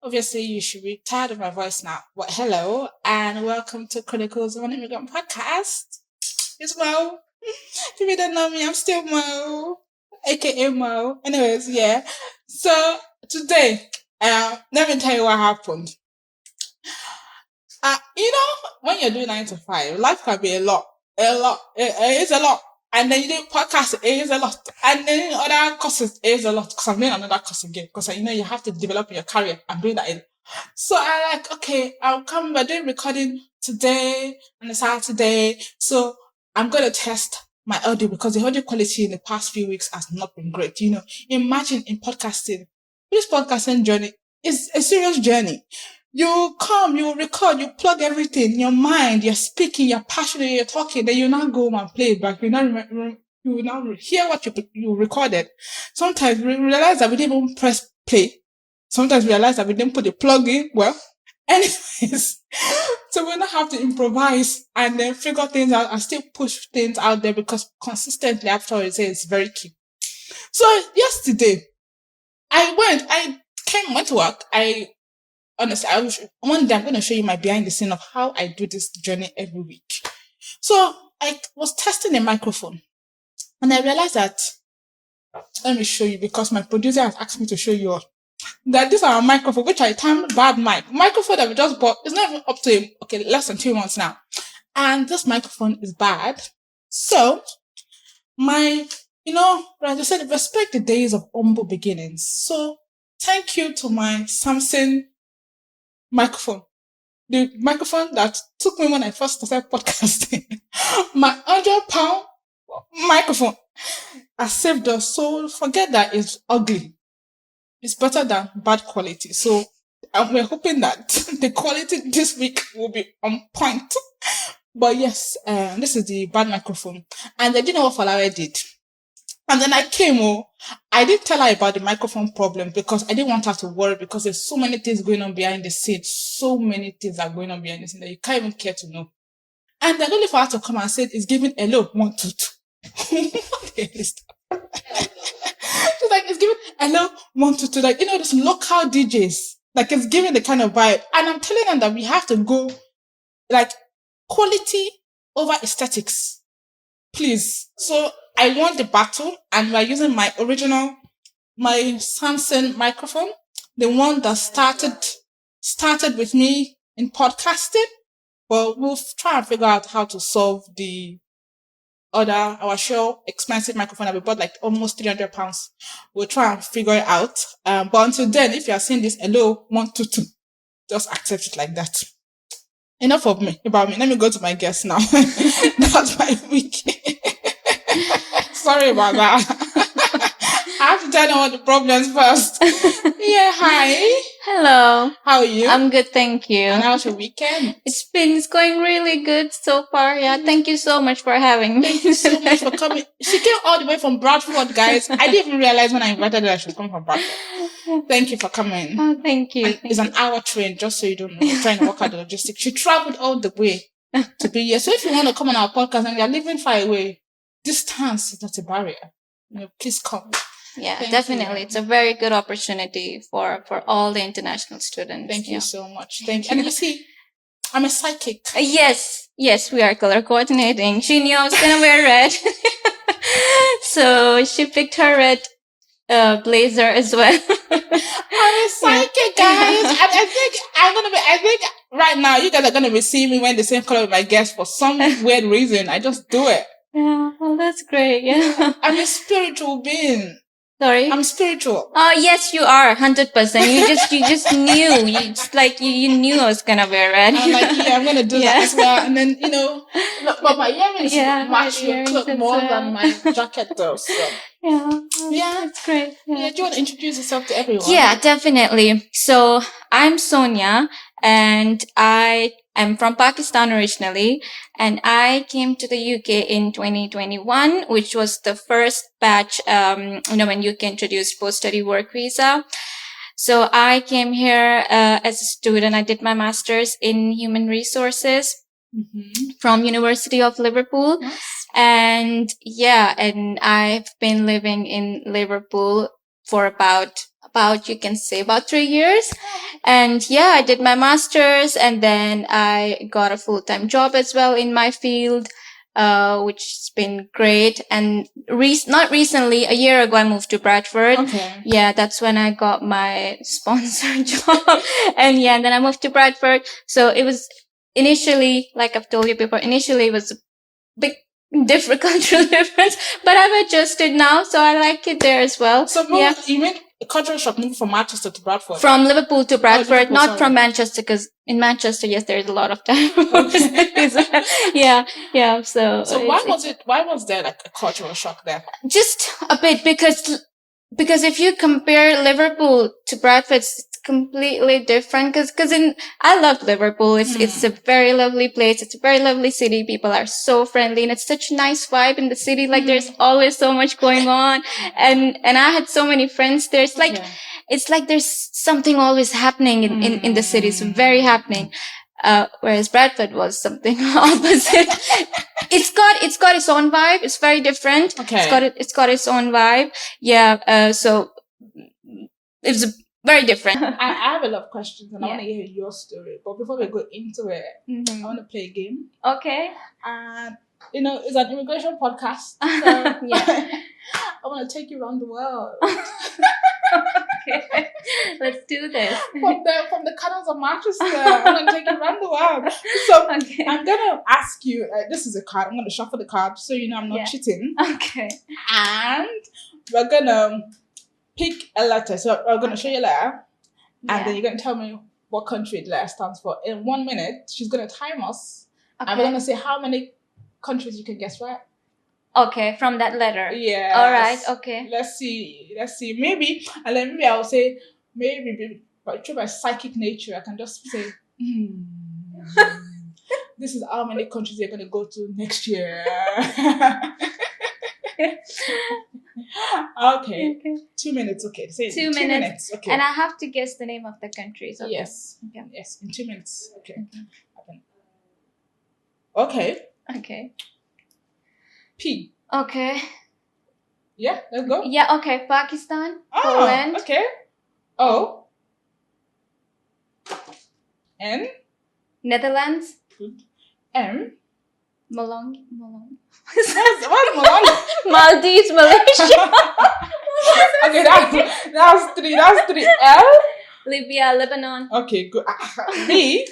Obviously you should be tired of my voice now. But hello and welcome to Chronicles of an Immigrant podcast. It's Mo. If you don't know me, I'm still Mo, aka Mo. Anyways, yeah. So today, let me tell you what happened. When you're doing 9 to 5, life can be a lot. It is a lot. And then you do podcast, it is a lot. And then other courses, it is a lot. Because I'm doing another course again. Because, you have to develop your career. I'm doing that. So I okay, we're doing recording today on a Saturday. So I'm going to test my audio because the audio quality in the past few weeks has not been great. Imagine in podcasting, this podcasting journey is a serious journey. You come, you record, you plug everything in your mind, you're speaking, you're passionate, you're talking, then you now go home and play it back. You now hear what you recorded. Sometimes we realize that we didn't even press play. Sometimes we realize that we didn't put the plug in. Well, anyways, so we now have to improvise and then figure things out and still push things out there because consistently after it is very key. So yesterday, I went to work. Honestly, one day I'm going to show you my behind the scene of how I do this journey every week. So I was testing a microphone and I realized that, let me show you because my producer has asked me to show you all, that this is our microphone, which I termed bad microphone that we just bought. It's not even up to, less than 2 months now. And this microphone is bad. So like I said, respect the days of humble beginnings. So thank you to my Samsung microphone. The microphone that took me when I first started podcasting. My £100 microphone has saved us. So forget that it's ugly. It's better than bad quality. So we're hoping that the quality this week will be on point. But yes, this is the bad microphone. And I didn't know what Falawe did. And then I came, I didn't tell her about the microphone problem because I didn't want her to worry because there's so many things going on behind the scenes. So many things are going on behind the scenes that you can't even care to know. And then only for her to come and say it's giving hello 1 2 2. What the hell is that? She's like, it's giving hello 1 2 2. Like, those local DJs. Like, it's giving the kind of vibe. And I'm telling them that we have to go, like, quality over aesthetics. Please. So I won the battle and we're using my Samsung microphone, the one that started with me in podcasting. But we'll try and figure out how to solve our show expensive microphone that we bought like almost £300. We'll try and figure it out. But until then, if you are seeing this hello 1 2 2, just accept it like that. Enough of me about me. Let me go to my guest now. That's my week. Sorry about that. I have to tell them all the problems first. Yeah, hi. Hello. How are you? I'm good, thank you. And how's your weekend? It's going really good so far. Yeah, thank you so much for having me. Thank you so much for coming. She came all the way from Bradford, guys. I didn't even realize when I invited her she was coming from Bradford. Thank you for coming. Oh, thank you. It's an hour train, just so you don't know. We're trying to work out the logistics. She traveled all the way to be here. So if you want to come on our podcast and you're living far away, distance is not a barrier. Please come. Yeah, definitely. It's a very good opportunity for all the international students. Thank you so much. Thank you. And you see, I'm a psychic. Yes, we are color coordinating. She knew I was gonna wear red. So she picked her red blazer as well. I'm a psychic, guys. I think right now you guys are gonna be seeing me wearing the same color with my guests for some weird reason. I just do it. Yeah, well, that's great. Yeah. I'm a spiritual being. Sorry? I'm spiritual. Oh, yes, you are. 100%. You just knew. You knew I was gonna wear red. I'm like, yeah, I'm gonna do that as well. And then, but my earrings match your cloak more than my jacket though, so. Yeah. Yeah. It's great. Yeah, do you want to introduce yourself to everyone? Yeah, definitely. So, I'm Soniya and I am from Pakistan originally, and I came to the UK in 2021, which was the first batch, when UK introduced post-study work visa. So I came here as a student. I did my master's in human resources from University of Liverpool. Nice. And I've been living in Liverpool for about about, you can say, about 3 years. And yeah, I did my master's, and then I got a full-time job as well in my field, which has been great. And not recently, a year ago, I moved to Bradford. Okay. Yeah, that's when I got my sponsor job. And yeah, and then I moved to Bradford. So it was initially, like I've told you before, initially it was a big different cultural difference, but I've adjusted now, so I like it there as well. So yeah, you mean a cultural shock moving from Manchester to Bradford? from Liverpool to Bradford, Liverpool, not sorry. from Manchester, because in Manchester, yes, there's a lot of time. yeah. So why was there like a cultural shock there? Just a bit, because if you compare Liverpool to Bradford, it's completely different. Because I love Liverpool. It's a very lovely place. It's a very lovely city. People are so friendly, and it's such a nice vibe in the city. Like there's always so much going on, and I had so many friends there. It's like there's something always happening in the city. It's very happening. Whereas Bradford was something opposite. It's got its own vibe. It's very different. Okay. It's got its own vibe. Yeah. So it's very different. I have a lot of questions, and I want to hear your story. But before we go into it, I want to play a game. Okay. And it's an immigration podcast. So Yeah. I want to take you around the world. Okay. Let's do this. From the corners of Manchester, I want to take you around the world. So I'm gonna ask you. This is a card. I'm gonna shuffle the card, so I'm not cheating. Okay. And we're gonna pick a letter. So I'm gonna show you a letter, and then you're gonna tell me what country the letter stands for. In 1 minute, she's gonna time us, and we're gonna say how many countries you can guess right. Okay, from that letter. Yeah. All right. Okay. Let's see. Maybe, and then maybe I'll say but through my psychic nature, I can just say, this is how many countries you're gonna go to next year. Okay. 2 minutes. Okay. Say 2 minutes. Okay. And I have to guess the name of the countries. Okay. Yes. Okay. Yes. In 2 minutes. Okay. Okay. Okay. P. Okay. Yeah. Let's go. Yeah. Okay. Pakistan. Poland. Okay. O. N. Netherlands. Good. M. Malong. What's Malong? Maldives, Malaysia. Okay, that's three. That's three. L. Libya, Lebanon. Okay, good. B.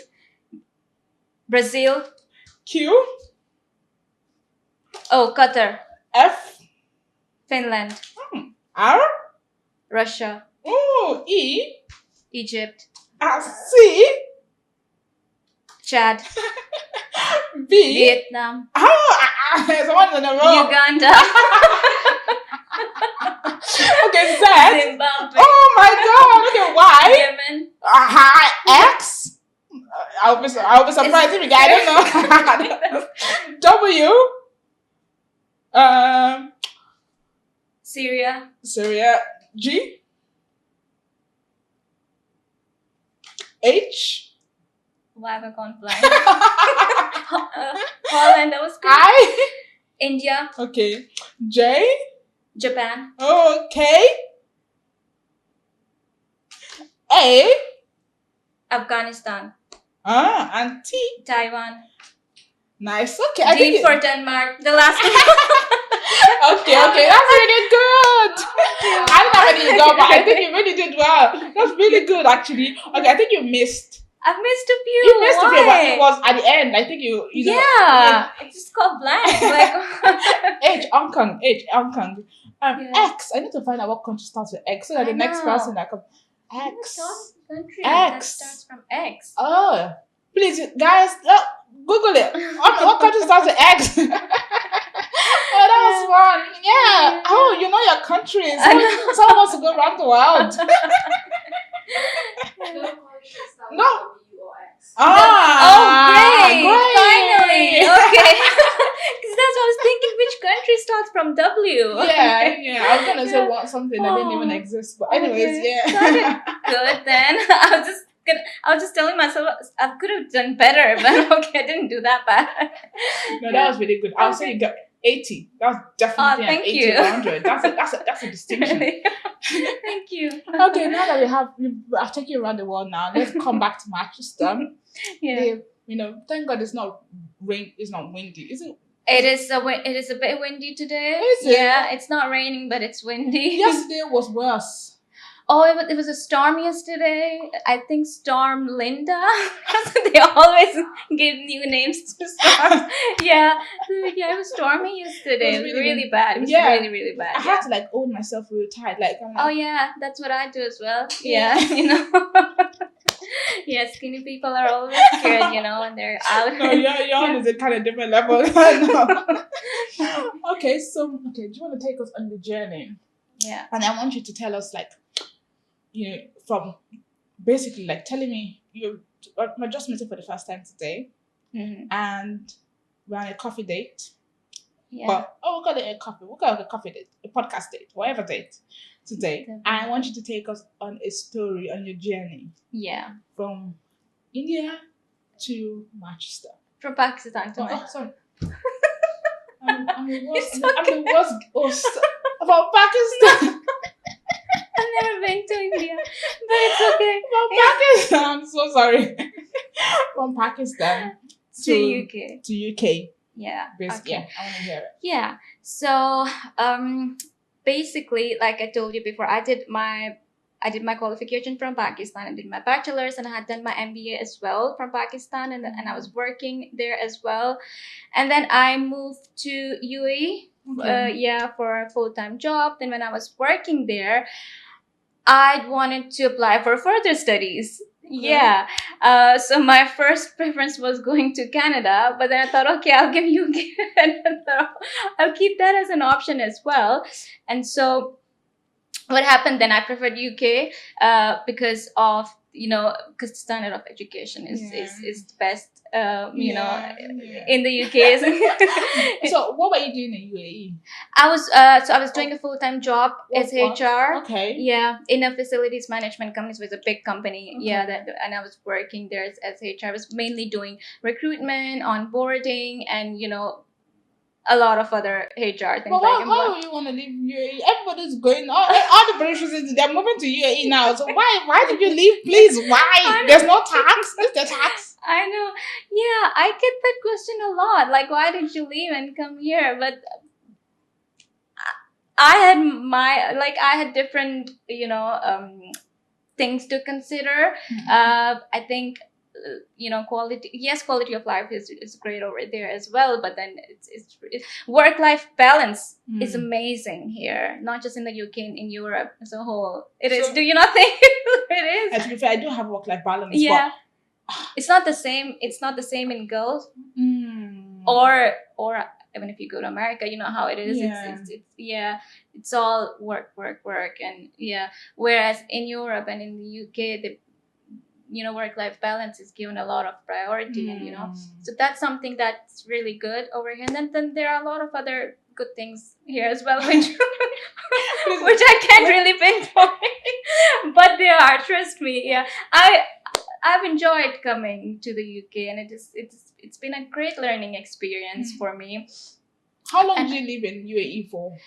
Brazil. Q. Oh, Qatar. F. Finland. R. Russia. Oh, E. Egypt. C. Chad. B. Vietnam. There's one in a row. Uganda. Okay, Z. Zimbabwe. Oh my God. Okay, Y. Yemen. X. I'll be surprised if you get. I don't know. W. Syria. G. H. Why have I gone blind? Holland, that was good. I. India. Okay. J. Japan. Okay. A. Afghanistan. And T. Taiwan. Nice. Okay. D for Denmark. The last one. Okay. That's really good. I don't know how many you got, but I think you really did well. That's really good, actually. Okay, I think you missed. I've missed a few. You missed a few, but it was at the end. I think you know. Yeah. It just got blank. Like H. Hong Kong. X. I need to find out what country starts with X so that the next person that comes. X. Country X. that starts from X. Oh, please, guys, Google it. What country starts with X? Oh, that was fun. Yeah. Oh, you know your countries. Someone wants to go around the world. No. Great. Finally. Okay. Because that's what I was thinking. Which country starts from W? Yeah. I was gonna say something that didn't even exist, but anyways, yeah. Good then. I was just telling myself I could have done better, but okay, I didn't do that bad. No, that was really good. I'll say 80. That's definitely an thank 80 you. or 100. That's a distinction. Thank you. Okay, now that I've taken you around the world now, let's come back to Manchester. Yeah. Thank God it's not windy. Is it? It is a bit windy today. Is it? Yeah, it's not raining, but it's windy. Yesterday was worse. Oh, it was a storm yesterday. I think Storm Linda. They always give new names to storms. Yeah, it was stormy yesterday. It was really bad. It was really, really bad. I had to like hold myself real tight. Like, I'm like, oh yeah, that's what I do as well. Yeah. Yeah, skinny people are always scared, when they're out. No, yours is a kind of different level. No. Okay, do you want to take us on the journey? Yeah. And I want you to tell us, like, from basically like telling me we're just meeting for the first time today, and we're on a coffee date. Yeah. But we'll call it a coffee. We'll call it a coffee date, a podcast date, whatever date today. Definitely. And I want you to take us on a story on your journey. Yeah. From India to Manchester. From Pakistan to Manchester. Sorry. I'm the worst host about Pakistan. I've never been to India, but it's okay. From Pakistan, I'm so sorry. From Pakistan to UK. To UK. Yeah. Okay. Yeah, I want to hear it. Yeah. So, basically, like I told you before, I did my qualification from Pakistan. I did my bachelor's, and I had done my MBA as well from Pakistan, and I was working there as well. And then I moved to UAE. Okay. For a full-time job. Then when I was working there, I wanted to apply for further studies. Okay. Yeah. So my first preference was going to Canada, but then I thought, okay, I'll give UK, and I'll keep that as an option as well. And so what happened then? I preferred UK because of because the standard of education is the best. In the UK. So what were you doing in UAE? I was doing a full-time job as HR. Okay. Yeah, in a facilities management company. So it's a big company. Okay. Yeah, and I was working there as HR. I was mainly doing recruitment, onboarding, and a lot of other HR things. But why would you want to leave UAE? Everybody's going. All the British they're moving to UAE now. So why did you leave? Please, why? There's no tax. Is there tax? I know. Yeah, I get that question a lot. Like, why did you leave and come here? But I had different, things to consider. I think, quality of life is great over there as well. But then it's work-life balance is amazing here, not just in the UK, in Europe as a whole. It is. Do you not think it is? And to be fair, I do have work-life balance. Yeah. It's not the same. It's not the same in Gulf, or even if you go to America, you know how it is. Yeah. It's all work, and Whereas in Europe and in the UK, the work-life balance is given a lot of priority, and so that's something that's really good over here. And then there are a lot of other good things here as well, which I can't really pinpoint, but there are. Trust me. Yeah, I've enjoyed coming to the UK, and it's been a great learning experience for me. How long did you live in UAE for?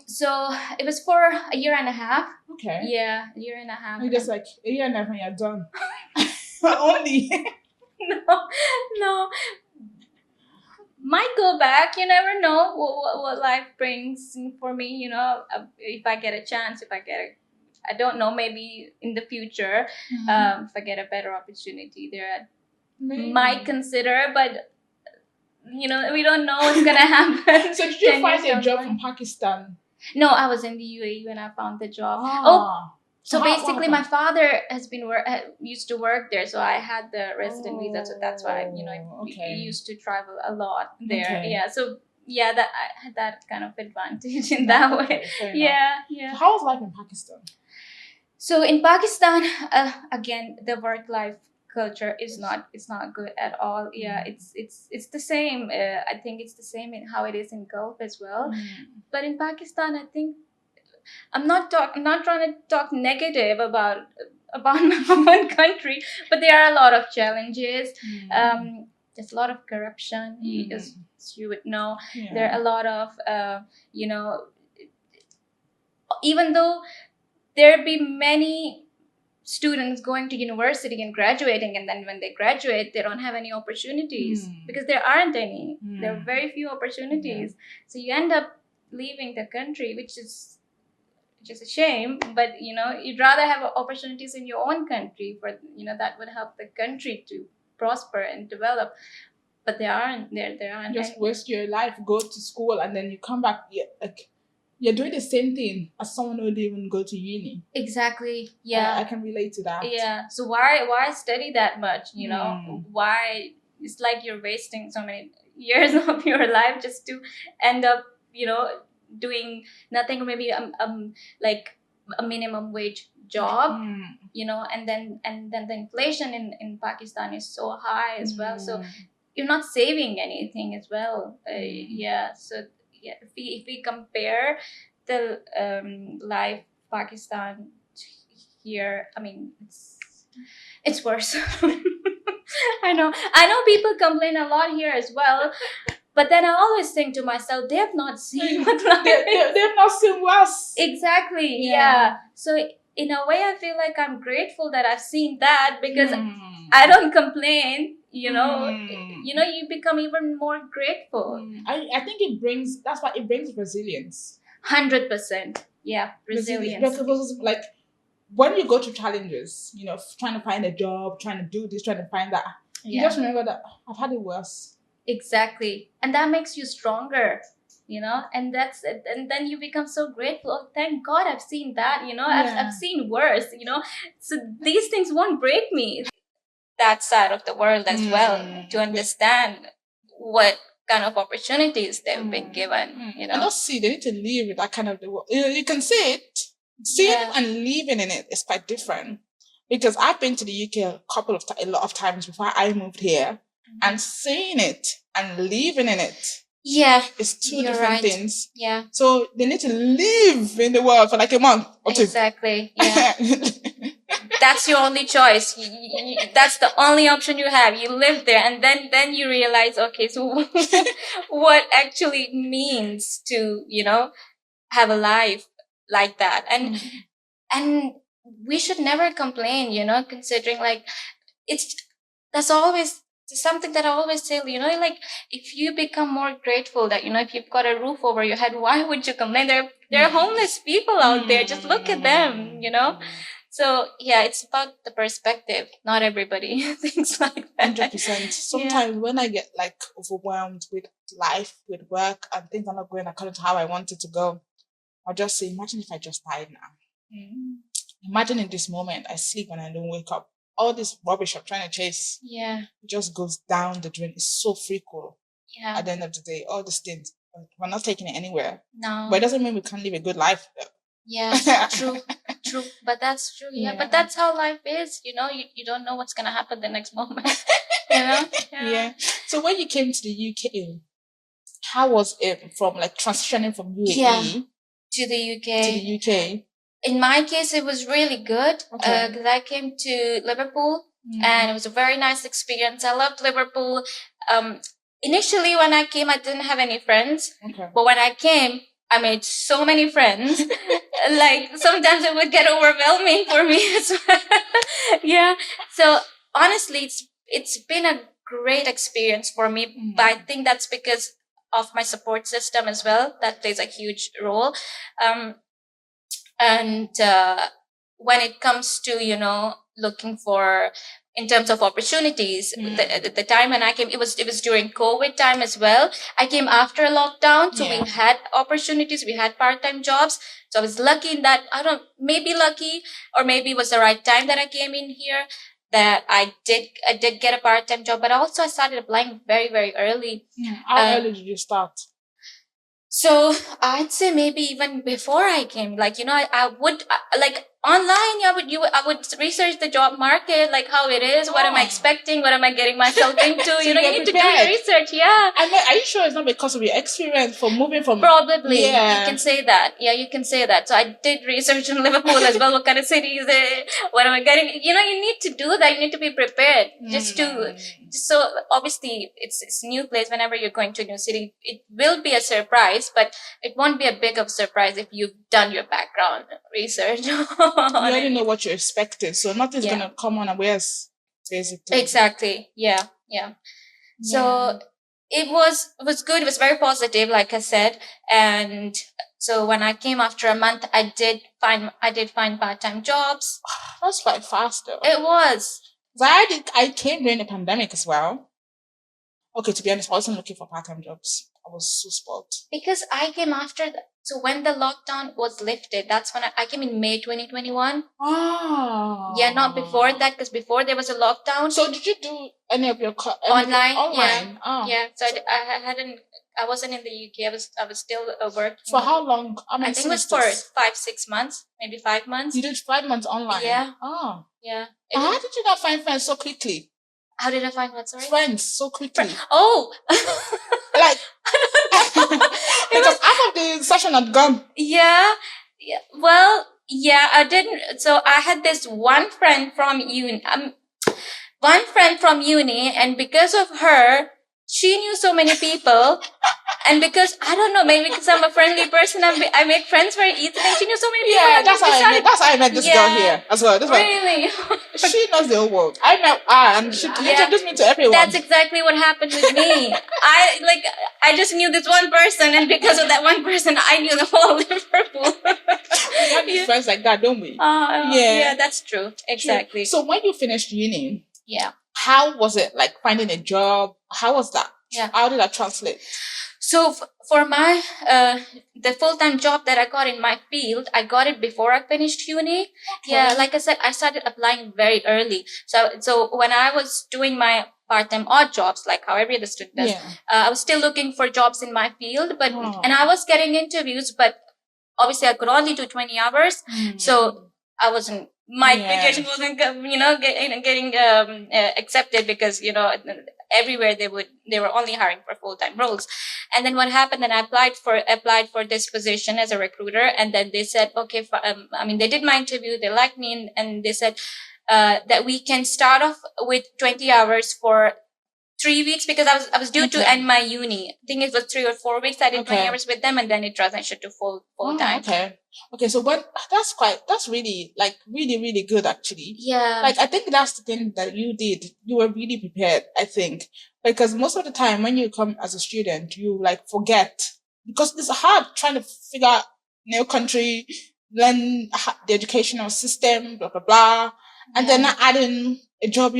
So it was for a year and a half. Okay. Yeah, a year and a half. You're just like a year and a half and you're done. Only. No. Might go back. You never know what life brings for me. If I get a chance, I don't know, maybe in the future, if I get a better opportunity there, I might consider, but we don't know what's gonna happen. So did you find a job from Pakistan? No, I was in the UAE when I found the job. So basically, my father used to work there, so I had the resident visa, so that's why we used to travel a lot there. Okay. Yeah, so that I had that kind of advantage in that way. Yeah. So how was life in Pakistan? So in Pakistan, again, the work-life culture is not good at all. Yeah, it's the same. I think it's the same in how it is in Gulf as well. But in Pakistan, I think I'm not trying to talk negative about my own country, but there are a lot of challenges. There's a lot of corruption. you would know, Yeah. there are a lot of you know, even though there be many students going to university and graduating, and then when they graduate they don't have any opportunities because there aren't any. There are very few opportunities. So you end up leaving the country, which is a shame, but you know, you'd rather have opportunities in your own country, for you know, that would help the country to prosper and develop. But there aren't Just any. waste your life, go to school, and then you come back. You're doing the same thing as someone who didn't even go to uni. Exactly. Yeah. I can relate to that. Yeah. So why study that much? You know, why? It's like you're wasting so many years of your life just to end up, you know, doing nothing, or maybe like a minimum wage job. You know, and then the inflation in Pakistan is so high as well. So you're not saving anything as well. Yeah. So yeah, if we compare the life Pakistan here, I mean, it's worse. I know people complain a lot here as well, but then I always think to myself, they have not seen what life is. They've not seen worse. Exactly. Yeah. So in a way, I feel like I'm grateful that I've seen that, because I don't complain. You know, you become even more grateful. I think that's why it brings resilience. 100%. Yeah, resilience. Because like when you go through challenges, you know, trying to find a job, trying to do this, trying to find that, you just remember that I've had it worse. Exactly. And that makes you stronger, you know, and that's it. And then you become so grateful. Oh, thank God I've seen that, you know, I've seen worse, you know, so these things won't break me. That side of the world as well, to understand what kind of opportunities they've been given, you know. And also, they need to live with that kind of the world. You can see it. Seeing and living in it is quite different. Because I've been to the UK a lot of times before I moved here, and seeing it and living in it. Yeah, it's two different things. Yeah. So they need to live in the world for like a month or two. Exactly. Yeah. That's your only choice. That's the only option you have. You live there, and then you realize, okay, so what actually means to, you know, have a life like that. And we should never complain, you know, considering like that's always something that I always say, you know, like if you become more grateful that, you know, if you've got a roof over your head, why would you complain? There are homeless people out there. Just look at them, you know. So yeah, it's about the perspective. Not everybody thinks like that. 100%. Sometimes when I get like overwhelmed with life, with work, and things are not going according to how I want it to go, I'll just say, imagine if I just died now. Imagine in this moment I sleep and I don't wake up. All this rubbish I'm trying to chase, it just goes down the drain. It's so freakful. Yeah. At the end of the day, all these things, we're not taking it anywhere. No. But it doesn't mean we can't live a good life. Yeah, true. But that's true. Yeah, but that's how life is. You know, you don't know what's gonna happen the next moment. You know. Yeah. So when you came to the UK, how was it from like transitioning from UAE to the UK? To the UK. In my case, it was really good because I came to Liverpool and it was a very nice experience. I loved Liverpool. Initially, when I came, I didn't have any friends. But when I came, I made so many friends. Like sometimes it would get overwhelming for me as well. Yeah. So honestly, it's been a great experience for me. But I think that's because of my support system as well. That plays a huge role. And when it comes to, you know, looking for in terms of opportunities, the time when I came, it was during COVID time as well. I came after a lockdown, so we had opportunities, we had part-time jobs. So I was lucky in that, maybe lucky, or maybe it was the right time that I came in here, that I did get a part-time job. But also I started applying very, very early. How early did you start? So I'd say maybe even before I came, like, you know, I would like Online, yeah, I would research the job market, like how it is, what am I expecting, what am I getting myself into. So you you're need to do prepared. your research. Yeah. I mean, are you sure it's not because of your experience for moving from? Probably. Yeah. You can say that. Yeah, you can say that. So I did research in Liverpool as well. What kind of city is it? What am I getting? You need to do that. You need to be prepared. Just so obviously it's a new place. Whenever you're going to a new city, it will be a surprise, but it won't be a big of surprise if you've done your background research. You already know what you're expecting, so nothing's gonna come unawares, basically. Exactly. Yeah. So it was good. It was very positive, like I said. And so when I came after a month, I did find part-time jobs. That's quite fast, though. It was. I came during the pandemic as well. Okay, to be honest, I wasn't looking for part-time jobs. I was so spoiled. Because I came after so when the lockdown was lifted, that's when I came in May 2021. Oh. Yeah, not before that, because before there was a lockdown. So did you do any of your online? Online. Yeah. Oh. Yeah. So I wasn't in the UK. I was still working. For how long? I think it was for 5-6 months, maybe 5 months. You did 5 months online? Yeah. Oh. Yeah. How did you not find friends so quickly? How did I find what? Sorry? Friends so quickly. Oh. Like, because half of the session had gone. Yeah. Well, yeah, I didn't. So I had this one friend from uni. And because of her, she knew so many people. And because, I don't know, maybe because I'm a friendly person, I make friends very easily. She knew so many people. Yeah, that's how I met this girl here as well. Really? She knows the whole world. I met her and she introduced me to everyone. That's exactly what happened with me. I just knew this one person, and because of that one person, I knew the whole Liverpool. We have friends like that, don't we? Yeah, that's true. Exactly. True. So when you finished uni, yeah, how was it like finding a job? How was that? Yeah. How did that translate? So for my the full-time job that I got in my field, I got it before I finished uni. Okay. Yeah, like I said, I started applying very early. So when I was doing my part-time odd jobs, like how every other student does, I was still looking for jobs in my field, and I was getting interviews, but obviously I could only do 20 hours. So I wasn't. My application wasn't, getting accepted because everywhere they were only hiring for full-time roles. And then what happened? Then I applied for this position as a recruiter, and then they said, okay, they did my interview, they liked me, and they said that we can start off with 20 hours for 3 weeks, because I was due to end my uni. I think it was 3 or 4 weeks. I did 20 hours with them, and then it transitioned to full time. Okay. So that's really really good, actually. Yeah. Like, I think that's the thing that you did. You were really prepared, I think, because most of the time when you come as a student, you forget, because it's hard trying to figure out new country, learn the educational system, blah blah blah, and then adding a job.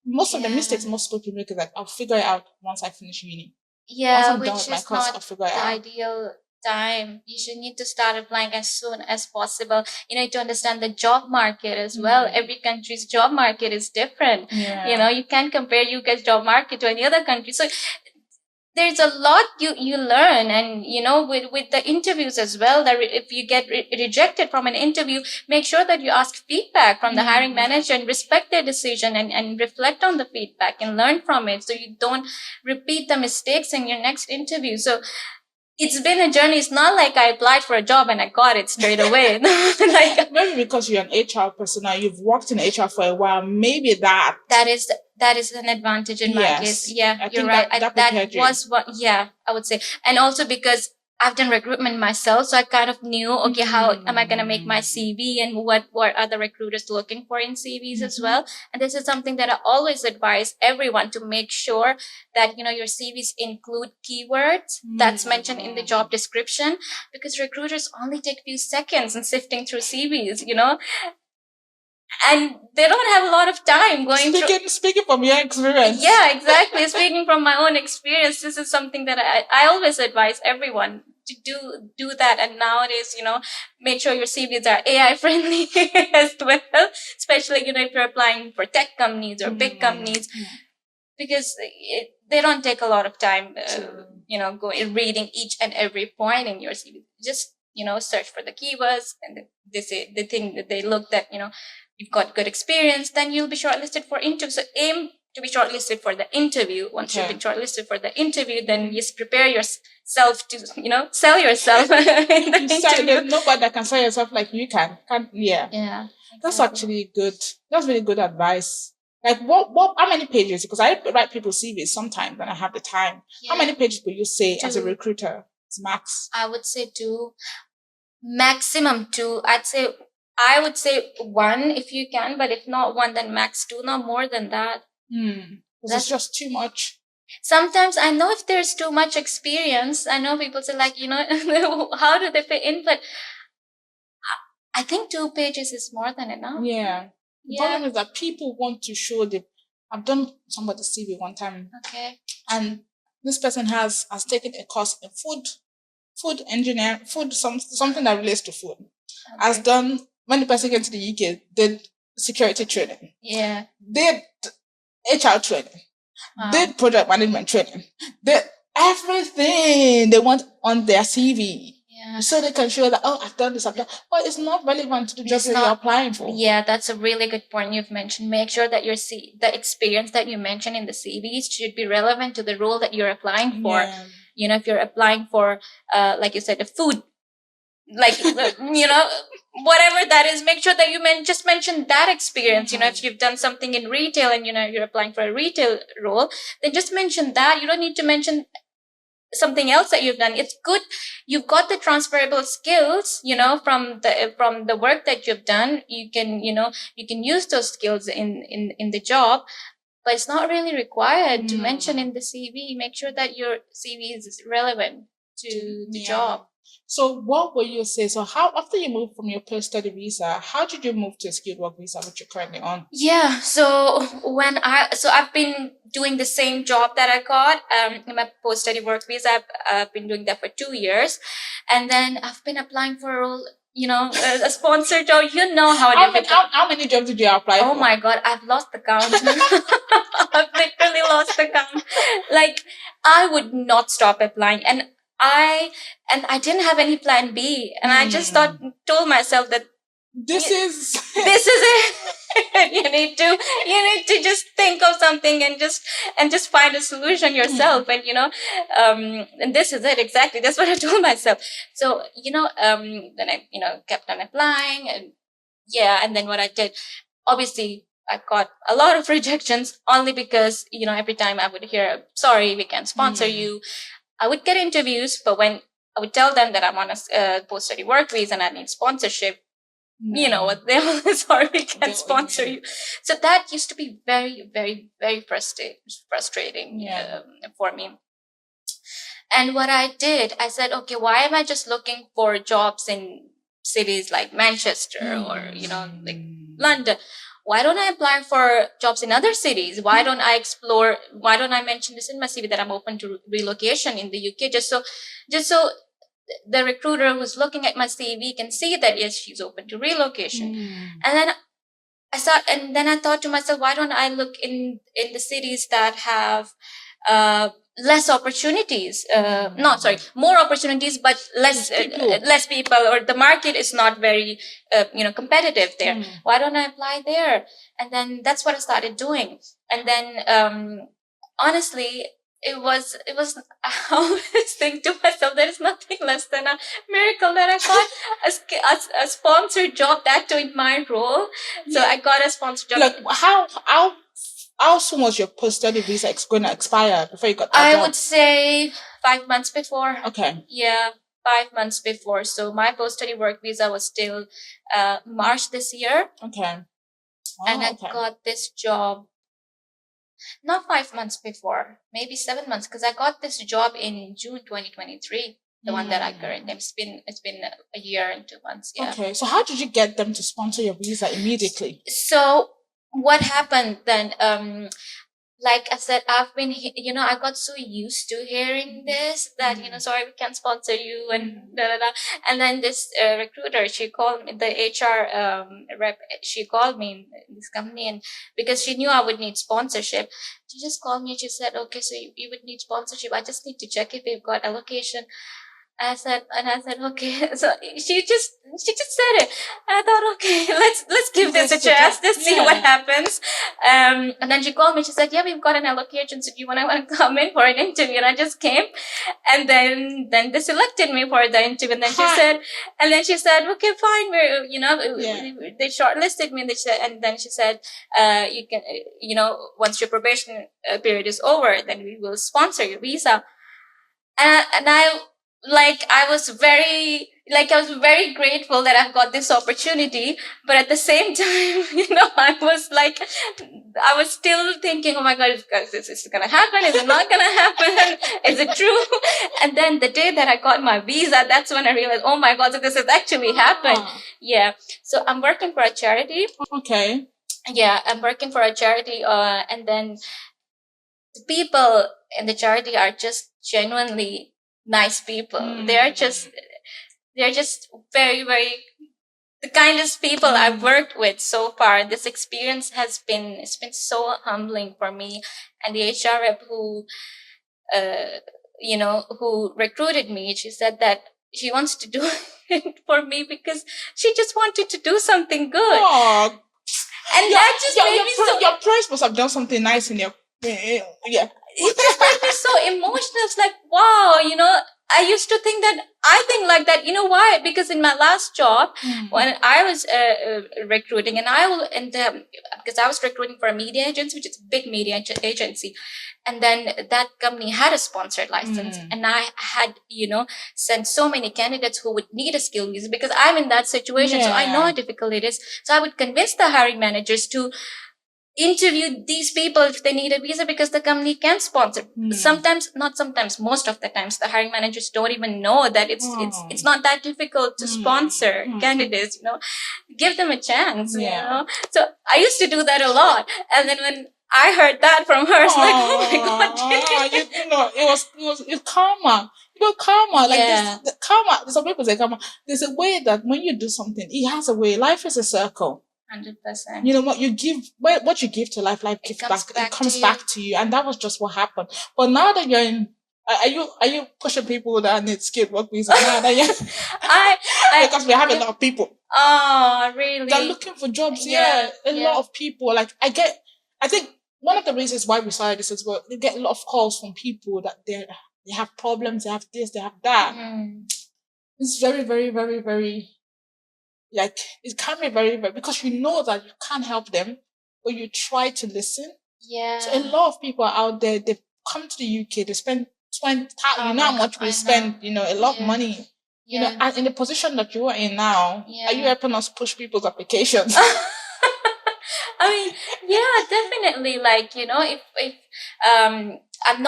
Most of the mistakes most people make is I'll figure it out once I finish uni. Yeah, which is not the ideal time. You should need to start applying as soon as possible. You need to understand the job market as well. Every country's job market is different. Yeah. You can't compare UK's job market to any other country. So there's a lot you learn, and with the interviews as well, that if you get rejected from an interview, make sure that you ask feedback from the hiring manager and respect their decision, and reflect on the feedback and learn from it, so you don't repeat the mistakes in your next interview. So it's been a journey. It's not like I applied for a job and I got it straight away. Maybe because you're an HR person now, you've worked in HR for a while, maybe that is an advantage in my case. Yeah, you're right. That was what, I would say. And also because I've done recruitment myself, so I kind of knew, okay, how am I going to make my CV, and what are the recruiters looking for in CVs as well. And this is something that I always advise everyone to make sure that, your CVs include keywords that's mentioned in the job description, because recruiters only take a few seconds in sifting through CVs, and they don't have a lot of time going through. Speaking from your experience. Yeah, exactly. Speaking from my own experience, this is something that I always advise everyone to do that. And nowadays, make sure your CVs are AI friendly as well, especially, if you're applying for tech companies or big companies, because they don't take a lot of time, reading each and every point in your CV. Just search for the keywords, and they say the thing that they look that, you've got good experience, then you'll be shortlisted for interview. So aim to be shortlisted for the interview. Once you've been shortlisted for the interview, then just prepare yourself to, sell yourself in the interview. There's nobody that can sell yourself like you can. Yeah. Yeah. That's actually good. That's really good advice. Like how many pages? Because I write people's CVs sometimes when I have the time. Yeah. How many pages would you say 2. as a recruiter? It's max. I would say 2, maximum 2. I would say 1 if you can, but if not 1, then max 2, not more than that. That's just too much. Sometimes I know if there's too much experience, I know people say like, how do they fit in? But I think 2 pages is more than enough. Yeah. The problem is that people want to show I've done somebody's CV one time. Okay. And this person has taken a course in food engineer, something that relates to food. Okay. Has done, when the person came to the UK, did security training. Yeah. Did HR training. Wow. Did project management training. Did everything they want on their CV. Yeah. So they can show that, I've done this, I've done. But it's not relevant to the job that you're applying for. Yeah, that's a really good point you've mentioned. Make sure that the experience that you mentioned in the CV should be relevant to the role that you're applying for. Yeah. If you're applying for, like you said, the food, like, whatever that is, make sure that you just mention that experience. Mm-hmm. If you've done something in retail and, you're applying for a retail role, then just mention that. You don't need to mention something else that you've done. It's good. You've got the transferable skills, from the work that you've done. You can use those skills in the job, but it's not really required to mention in the CV. Make sure that your CV is relevant to the job. So what will you say? So how, after you moved from your post-study visa, how did you move to a skilled work visa, which you're currently on? Yeah. So I've been doing the same job that I got, in my post-study work visa. I've been doing that for 2 years. And then I've been applying for a role, a sponsored job. How many jobs did you apply for? Oh my God, I've lost the count. I've literally lost the count. Like, I would not stop applying. And I didn't have any plan B, and I just told myself that this is it. you need to just think of something and just find a solution yourself. And and this is it exactly. That's what I told myself. So then I kept on applying, and then what I did, obviously, I got a lot of rejections only because every time I would hear, sorry, we can't sponsor you. I would get interviews, but when I would tell them that I'm on a post-study work visa and I need sponsorship, you know what, they always, sorry, we can't sponsor you. So that used to be very, very, very frustrating for me. And what I did, I said, okay, why am I just looking for jobs in cities like Manchester or, like London? Why don't I apply for jobs in other cities? Why don't I explore? Why don't I mention this in my CV that I'm open to relocation in the UK? Just so the recruiter who's looking at my CV can see that, yes, she's open to relocation. And then I thought to myself, why don't I look in the cities that have less opportunities, more opportunities, but less people, or the market is not very, competitive there. Why don't I apply there? And then that's what I started doing. And then, honestly, it was, I always think to myself, there is nothing less than a miracle that I got a sponsored job, that too in my role. So I got a sponsored job. Like, how soon was your post-study visa going to expire before you got that job? I would say 5 months before. Okay. Yeah, 5 months before. So my post-study work visa was still March this year. Okay. And I got this job not 5 months before, maybe 7 months, because I got this job in June 2023. The one that I currently, it's been a year and 2 months. Yeah. Okay. So how did you get them to sponsor your visa immediately? So what happened then, like I said, I've been, I got so used to hearing this that, sorry, we can't sponsor you and da da da. And then this recruiter, she called me, the HR rep, she called me in this company, and because she knew I would need sponsorship, she just called me and she said, okay, so you would need sponsorship. I just need to check if you've got allocation. And I said, okay. So she just said it. And I thought, okay, let's give this a chance. Let's see what happens. And then she called me. She said, yeah, we've got an allocation. So do you want to come in for an interview? And I just came. And then they selected me for the interview. And then she said, okay, fine. They shortlisted me. And then she said, you can, once your probation period is over, then we will sponsor your visa. And I was very grateful that I've got this opportunity, but at the same time, I was still thinking, oh my God, is this gonna happen? Is it not gonna happen? Is it true? And then the day that I got my visa, that's when I realized, oh my God, so this has actually happened. Yeah. So I'm working for a charity. Okay. Yeah, I'm working for a charity, and then the people in the charity are just genuinely nice people. They're just very, very the kindest people I've worked with so far. This experience it's been so humbling for me. And the HR rep who recruited me, she said that she wants to do it for me because she just wanted to do something good. Aww. And that just made me so. Your parents must have done something nice in your. Yeah. It just made me so emotional. It's like, wow, I used to think that, I think like that, why? Because in my last job, when I was recruiting, because I was recruiting for a media agency, which is a big media agency. And then that company had a sponsored license. And I had, sent so many candidates who would need a skill visa because I'm in that situation. So I know how difficult it is. So I would convince the hiring managers to interview these people if they need a visa because the company can sponsor. Most of the times, the hiring managers don't even know that it's not that difficult to sponsor candidates. Give them a chance. So I used to do that a lot, and then when I heard that from her, it's like, oh my God, it's karma. Karma. Like this, karma. Some people say karma. There's a way that when you do something, it has a way. Life is a circle. 100%. What you give, what you give to life gives back. It comes back to you, and that was just what happened. But now that you're in, are you pushing people that need skilled work visa now? That because we have a lot of people. Oh, really? They're looking for jobs. A lot of people. Like I think one of the reasons why we started this is we get a lot of calls from people that they have problems, they have this, they have that. It's very, very, very, very. Like, it can be very, very, because you know that you can't help them, but you try to listen. Yeah. So a lot of people are out there, they come to the UK, they spend how much we spend, a lot of money. And in the position that you are in now, are you helping us push people's applications? I mean, yeah, definitely. Like, if I'm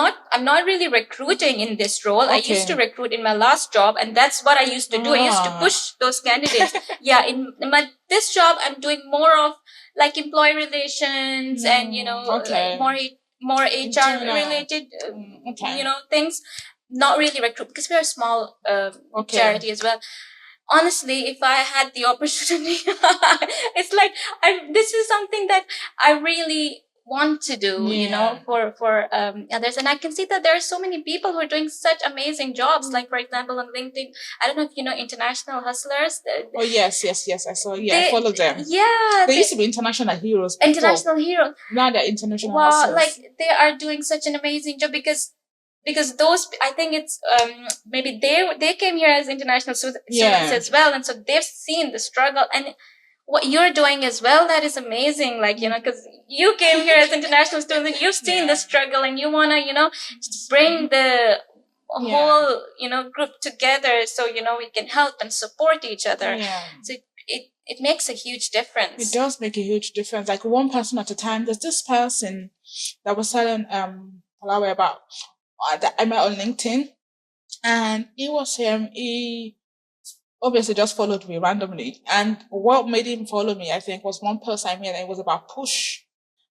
not really recruiting in this role. I used to recruit in my last job, and that's what I used to do. I used to push those candidates. In this job, I'm doing more of like employee relations and more HR related things. Not really recruit because we're a small charity as well. Honestly, if I had the opportunity, it's like this is something that I really want to do, for others. And I can see that there are so many people who are doing such amazing jobs. Like, for example, on LinkedIn, I don't know if you know International Hustlers. Oh, yes. I saw. I follow them. Yeah. They used to be international heroes. International heroes. Now they're international hustlers. Like, they are doing such an amazing job because those, I think it's maybe they came here as international students as well, and so they've seen the struggle and what you're doing as well. That is amazing, like, because you came here as international students, you've seen the struggle, and you want to bring the whole group together so we can help and support each other. So it makes a huge difference. It does make a huge difference. Like, one person at a time. There's this person that was telling Palawe about that I met on LinkedIn, and he was him. He obviously just followed me randomly, and what made him follow me, I think, was one post I made, and it was about push,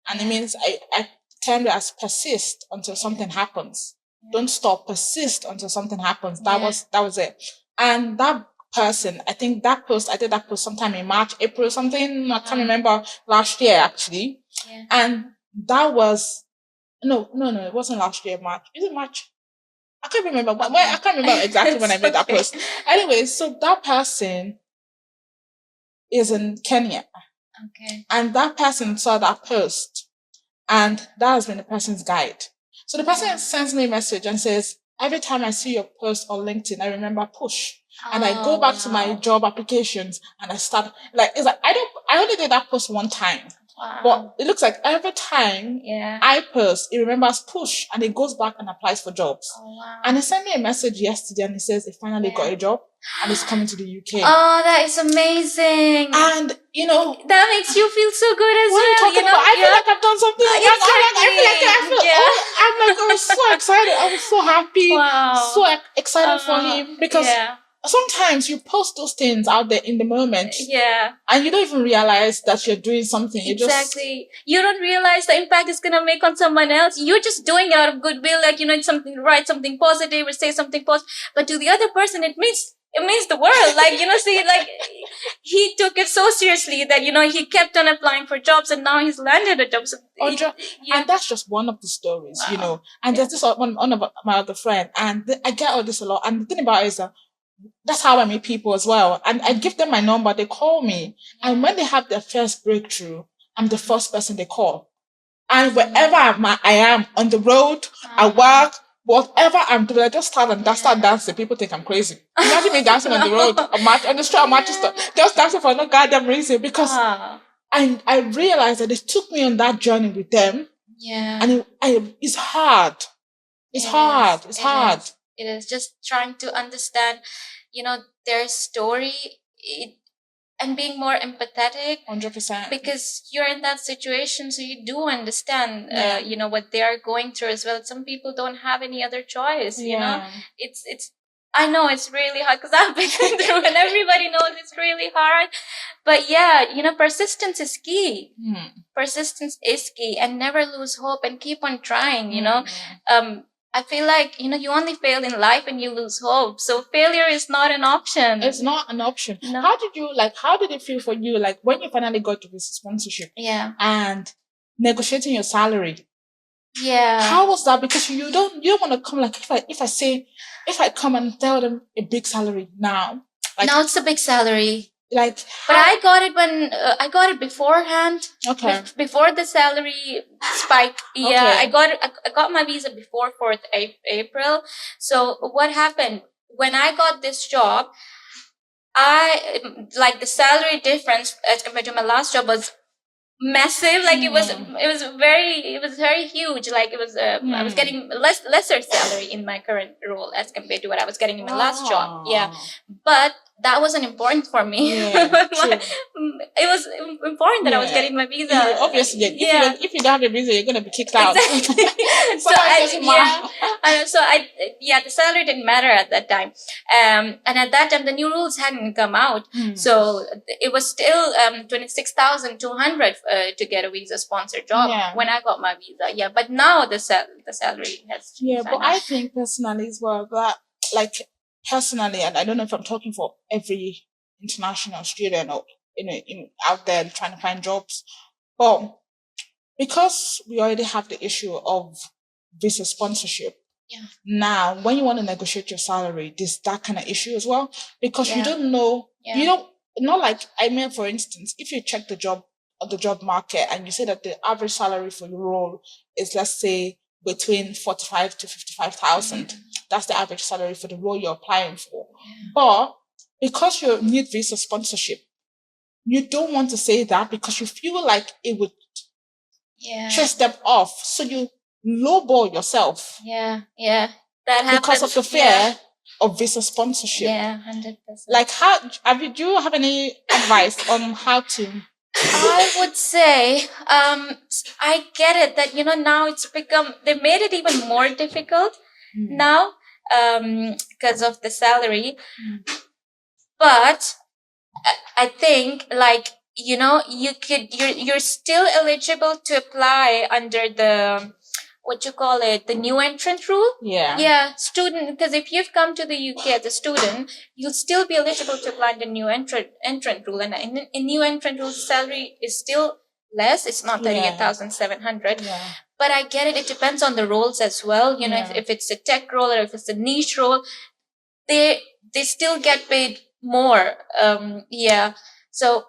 and it means I termed it as persist until something happens. Don't stop, persist until something happens. That was it. And that person, I think I did that post sometime in March, April, something. I can't remember, last year actually, and that was. No, it wasn't last year, March. Is it March? I can't remember. I can't remember exactly when I made that Okay. post. Anyway, so that person is in Kenya, Okay. and that person saw that post, and that has been the person's guide. So the person sends me a message and says, every time I see your post on LinkedIn, I remember push. And I go back to my job applications and I start it's like I only did that post one time. Wow. But it looks like every time Yeah. I post, it remembers push and it goes back and applies for jobs. Oh, wow. And he sent me a message yesterday and he says he finally got a job and he's coming to the UK. Oh, that is amazing. And that makes you feel so good as what are you well. talking about? I feel like I've done something. I was so excited. I was so happy. Wow. So excited for him because sometimes you post those things out there in the moment. Yeah. And you don't even realize that you're doing something. Exactly. You don't realize the impact it's gonna make on someone else. You're just doing it out of goodwill, like, it's something, write something positive or say something positive. But to the other person, it means the world. Like, see, like, he took it so seriously that, he kept on applying for jobs and now he's landed a job. So and that's just one of the stories, And there's this one of my other friend, and I get all this a lot. And the thing about it is that that's how I meet people as well. And I give them my number, they call me. And when they have their first breakthrough, I'm the first person they call. And wherever I am, on the road, at work, whatever I'm doing, I just start dancing. People think I'm crazy. Imagine me dancing on the road, on the street of Manchester, just dancing for no goddamn reason. Because I realized that it took me on that journey with them. Yeah. And it's hard. It's hard. It is just trying to understand, their story and being more empathetic. 100%. Because you're in that situation, so you do understand, what they are going through as well. Some people don't have any other choice, It's I know it's really hard because I've been through and everybody knows it's really hard. But persistence is key. Persistence is key, and never lose hope and keep on trying, I feel like, you only fail in life and you lose hope. So failure is not an option. It's not an option. No. How did it feel for you, like, when you finally got to this sponsorship? Yeah. And negotiating your salary? Yeah. How was that? Because you don't want to come, like, if I come and tell them a big salary now. Like, now it's a big salary. Like, but I got it when I got it beforehand. Okay. Before the salary spike. Yeah, okay. I got my visa before 4th April. So what happened when I got this job? The salary difference as compared to my last job was massive. Like it was very huge. Like it was I was getting lesser salary in my current role as compared to what I was getting in my last job. Yeah, but that wasn't important for me. Yeah, it was important that I was getting my visa. Yeah, obviously, if you don't have a visa, you're gonna be kicked out. Exactly. The salary didn't matter at that time. And at that time, the new rules hadn't come out, so it was still 26,200 to get a visa sponsored job when I got my visa. Yeah, but now the salary has. Yeah, but I think personally as well that, like, personally, and I don't know if I'm talking for every international student or out there trying to find jobs, but because we already have the issue of visa sponsorship, now when you want to negotiate your salary, there's that kind of issue as well, because you don't know, not like, I mean, for instance, if you check the job market and you say that the average salary for your role is, let's say, between 45 to 55,000. That's the average salary for the role you're applying for. But because you need visa sponsorship, you don't want to say that because you feel like it would chase them off. So you lowball yourself. Yeah. That happens. Because of the fear of visa sponsorship. Yeah, 100%. Like, do you have any advice on how to? I would say, I get it that, now they've made it even more difficult now, because of the salary. But I think, like, you're still eligible to apply under the, the new entrant rule. Yeah, student, because if you've come to the UK as a student, you'll still be eligible to apply the new entrant rule. And in new entrant rule, salary is still less. It's not Yeah. 38,700. Yeah. But I get it. It depends on the roles as well. You know, Yeah. if it's a tech role or if it's a niche role, they still get paid more. Yeah. So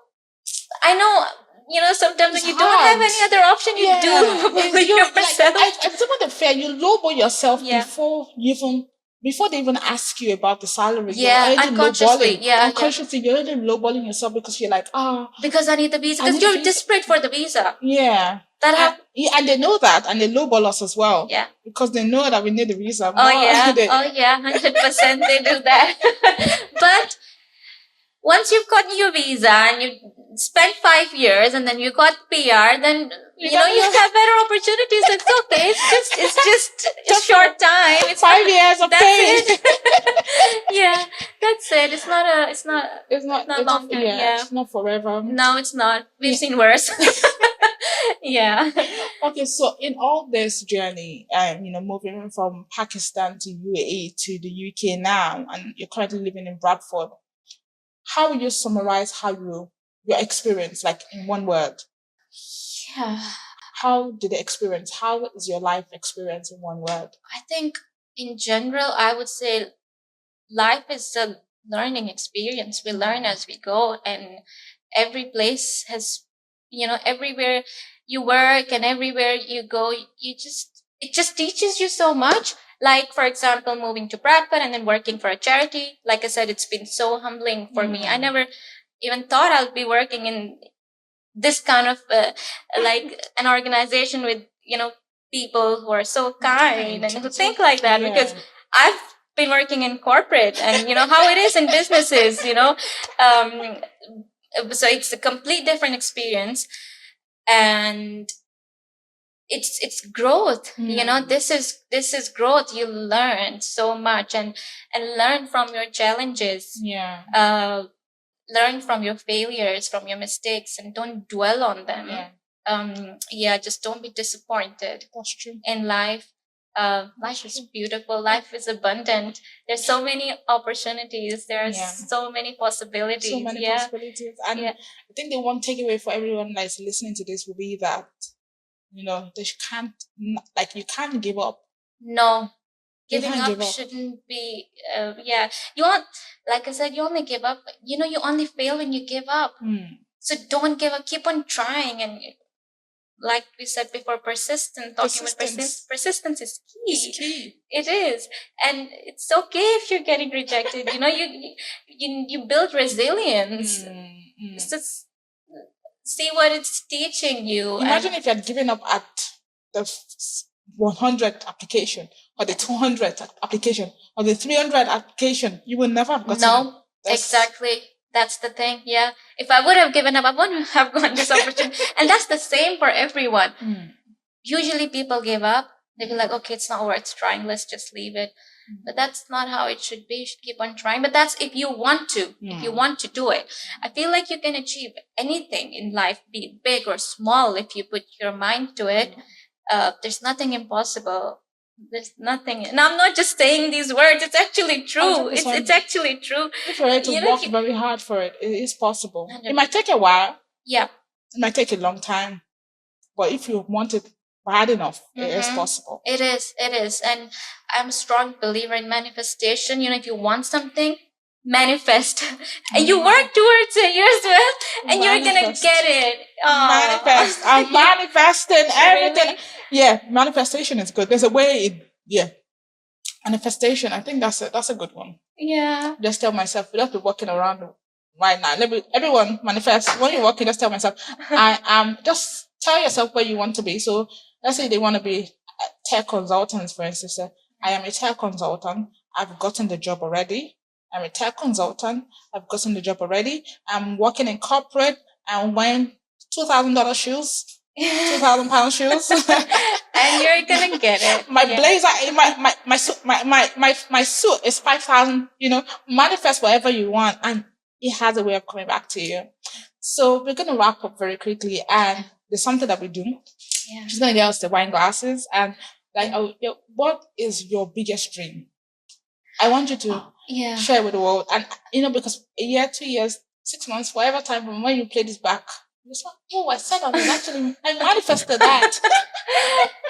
I know, you know, sometimes It's when you don't have hard. any other option, you Yeah. do You like yourself. it's not unfair. You lowball yourself Yeah. before they even ask you about the salary. Yeah, You're already unconsciously. lowballing. Yeah, Unconsciously, you're already lowballing yourself because you're like, because I need the visa. I Because need a you're visa. desperate for the visa. Yeah. That happens. Yeah, and they know that, and they lowball us as well. Yeah. Because they know that we need the visa. Oh yeah. They- Oh yeah. 100% they do that. But once you've gotten your visa and you spent 5 years and then you got PR, then you know you'll have better opportunities. It's okay. It's just a short time. It's 5 years of that's pain. it. Yeah, that's it. It's not It's not long time. Yeah. It's not forever. No, it's not. We've seen worse. Yeah. Okay, so in all this journey, moving from Pakistan to UAE to the UK now, and you're currently living in Bradford, how would you summarize your experience, like in one word? Yeah. How did the experience? How is your life experience in one word? I think in general, I would say life is a learning experience. We learn as we go, and every place has, you know, everywhere you work and everywhere you go, it just teaches you so much. Like, for example, moving to Bradford and then working for a charity. Like I said, it's been so humbling for me. I never even thought I'd be working in this kind of like an organization with, you know, people who are so kind and who think like that. Yeah. Because I've been working in corporate and you know how it is in businesses, you know. So it's a complete different experience, and it's growth. You know, this is growth. You learn so much and learn from your challenges. Yeah. Learn from your failures, from your mistakes, and don't dwell on them. Yeah. Just don't be disappointed. That's true. In life. Life is beautiful. Life is abundant. There's so many opportunities. There are so many possibilities. So many possibilities. And I think the one takeaway for everyone that's listening to this will be that, you know, they you can't give up. No. Giving up shouldn't be, you want, like I said, you only give up, you know, you only fail when you give up. So don't give up, keep on trying. And like we said before, persistence is key. It's key. It is. And it's okay if you're getting rejected. You know, you build resilience. Just see what it's teaching you. Imagine if you had given up at the 100th application or the 200th application or the 300th application, you would never have gotten it. No, exactly. That's the thing. Yeah. If I would have given up, I wouldn't have gotten this opportunity. And that's the same for everyone. Usually people give up. They be like, okay, it's not worth trying. Let's just leave it. But that's not how it should be. You should keep on trying. But that's if you want to. If you want to do it. I feel like you can achieve anything in life, be it big or small, if you put your mind to it. There's nothing impossible. There's nothing. And I'm not just saying these words. It's actually true. It's actually true. If you're ready to work very hard for it, it is possible. 100%. It might take a while. Yeah. It might take a long time. But if you want it bad enough, it is possible. It is. It is. And I'm a strong believer in manifestation. You know, if you want something, manifest. And you work towards it yourself, and you're going to get it. Manifest. I'm manifesting everything. Really? Yeah, manifestation is good. There's a way manifestation, I think that's a good one. Yeah. Just tell myself, just be walking around right now. Everyone manifest. When you're walking, just tell myself, just tell yourself where you want to be. So let's say they want to be tech consultants, for instance. I am a tech consultant. I've gotten the job already. I'm a tech consultant. I've gotten the job already. I'm working in corporate. I'm wearing $2,000 shoes. £2,000 shoes. And you're gonna get it. My blazer, my suit is 5,000, you know, manifest whatever you want, and it has a way of coming back to you. So we're gonna wrap up very quickly, and there's something that we do. Yeah. She's gonna get us the wine glasses, and what is your biggest dream? I want you to share with the world, and you know, because a year, 2 years, 6 months, whatever time from when you play this back, This one, oh, I said I was actually, I manifested that.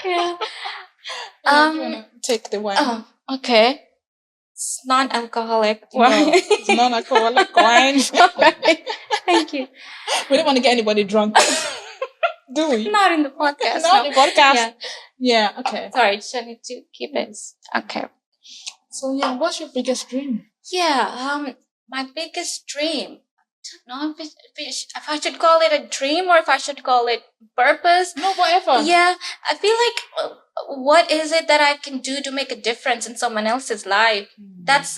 Yeah. Yeah, you wanna take the wine? Oh, okay. It's non-alcoholic No, wine. it's non-alcoholic wine. Alright. Thank you. We don't want to get anybody drunk, do we? Not in the podcast. Not no. the podcast. Yeah. Yeah, okay. Sorry, just need to keep it. Okay. So yeah, what's your biggest dream? Yeah. My biggest dream. I don't know if I should call it a dream or if I should call it purpose. No, whatever. Yeah, I feel like what is it that I can do to make a difference in someone else's life? That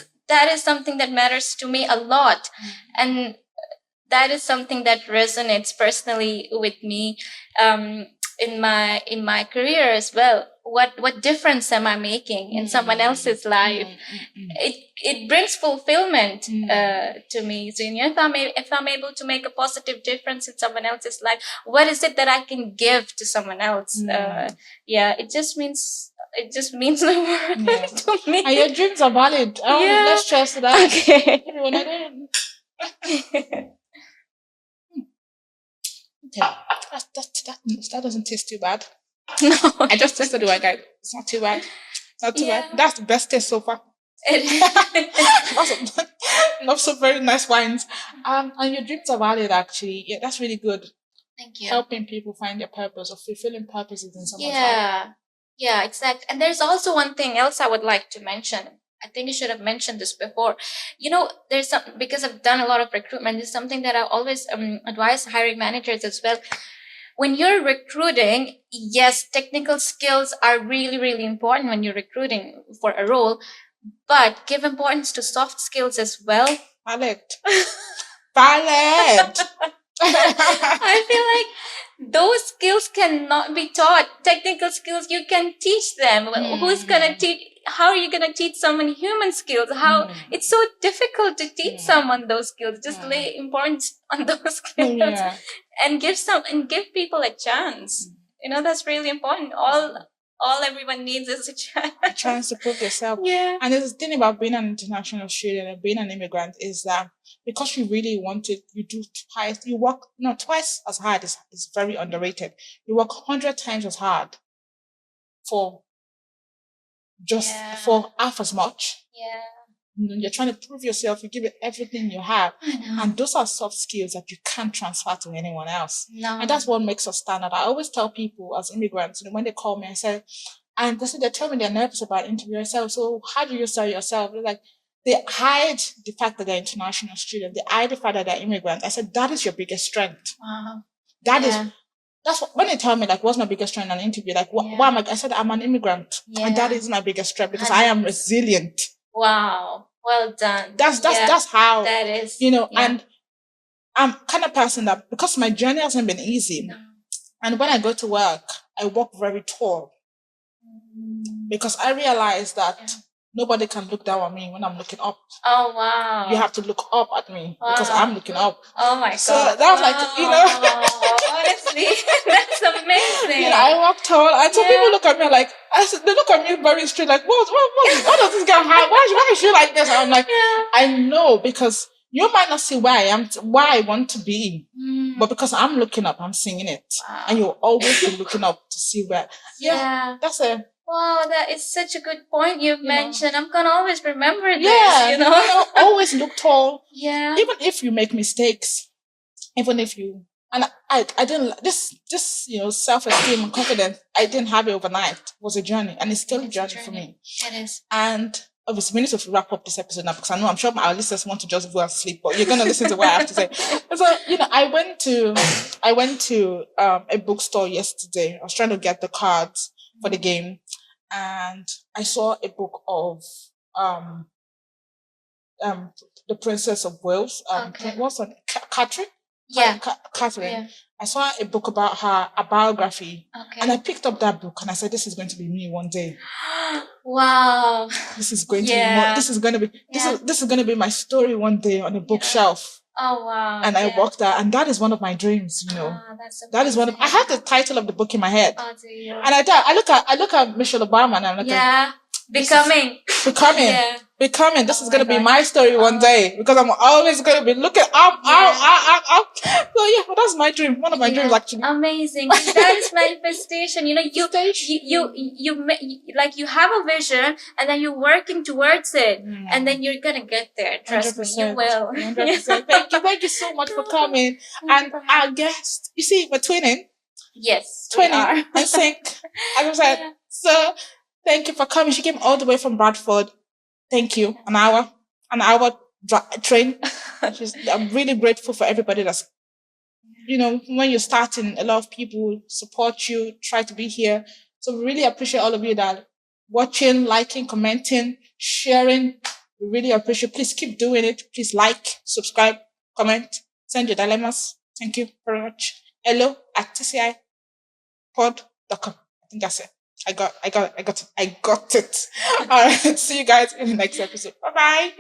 is something that matters to me a lot, and that is something that resonates personally with me in my career as well. What difference am I making in someone else's life? It brings fulfillment to me. So if I'm able to make a positive difference in someone else's life, what is it that I can give to someone else? Yeah, it just means the world to me. And your dreams are valid. Let's stress that. Okay. Okay, that doesn't taste too bad. No, I just tasted the wine, guys. It's not too bad. Not too bad. That's the best taste so far. Lots of very nice wines. And your dreams are valid, actually. Yeah, that's really good. Thank you. Helping people find their purpose or fulfilling purposes in someone's life. Yeah, exactly. And there's also one thing else I would like to mention. I think I should have mentioned this before. There's something, because I've done a lot of recruitment, there's something that I always advise hiring managers as well. When you're recruiting, yes, technical skills are really, really important when you're recruiting for a role, but give importance to soft skills as well. Valid. I feel like those skills cannot be taught. Technical skills, you can teach them. Who's going to teach? How are you going to teach someone human skills? It's so difficult to teach someone those skills. Just lay importance on those skills and give people a chance. That's really important. All everyone needs is a chance. A chance to prove yourself. Yeah. And the thing about being an international student and being an immigrant is that because you really want it, you do twice. You work twice as hard is very underrated. You work 100 times as hard for half as much. Yeah. You're trying to prove yourself. You give it everything you have. And those are soft skills that you can't transfer to anyone else. No. And that's what makes us stand out. I always tell people as immigrants, when they call me, I say, and they tell me they're nervous about interview. I say, so how do you sell yourself? They're like, they hide the fact that they're international students. They hide the fact that they're immigrants. I said, that is your biggest strength. Wow. That's what, when they tell me, like, what's my biggest strength in an interview? Like, why am I said, I'm an immigrant. And that is my biggest strength because I am resilient. Wow. Well done. That's how that is. And I'm kind of person that because my journey hasn't been easy, and when I go to work, I walk very tall because I realize that nobody can look down on me when I'm looking up. Oh wow! You have to look up at me because I'm looking up. Oh my god! So that was like honestly, that's amazing. I walk tall, and some people look at me like they look at me very straight, like what does this guy have? Why is she like this? And I'm like, I know because you might not see where I am, where I want to be, but because I'm looking up, I'm seeing it, and you'll always be looking up to see where. That's it. Wow, that is such a good point you've mentioned. I'm gonna always remember this. Always look tall. Yeah. Even if you make mistakes, even if you and I didn't this self-esteem and confidence, I didn't have it overnight. It was a journey, and it's still a journey for me. It is. And obviously, we need to wrap up this episode now because I'm sure our listeners want to just go and sleep, but you're gonna listen to what I have to say. So I went to a bookstore yesterday. I was trying to get the cards for the game. And I saw a book of the Princess of Wales. What's her name? Catherine? Yeah. Catherine. Yeah. I saw a book about her, a biography. And I picked up that book and I said, this is going to be me one day. Wow. This is going to be more, this is going to be my story one day on a bookshelf. Oh wow! And I walked out, and that is one of my dreams. That's that is one of. I have the title of the book in my head, oh, do you? And I look at Michelle Obama, and I'm like, becoming. Yeah. becoming. This Oh is my gonna be God. my story one day because I'm always gonna be looking up. So yeah, that's my dream. One of my dreams Yeah, actually. amazing. That is manifestation. You know, Manifestation. like you have a vision and then you're working towards it, Mm. and then you're gonna get there. Trust me, you 100%. will. 100%. Thank you so much for coming. Thank you And for our guest, you see, we're twinning, Yes, we twinning are. and sync. As I said, Yeah. so thank you for coming. She came all the way from Bradford. Thank you. An hour train. I'm really grateful for everybody that's, when you're starting, a lot of people support you, try to be here. So we really appreciate all of you that watching, liking, commenting, sharing. We really appreciate. Please keep doing it. Please like, subscribe, comment, send your dilemmas. Thank you very much. Hello at tcipod.com. I think that's it. I got it. All right. See you guys in the next episode. Bye bye.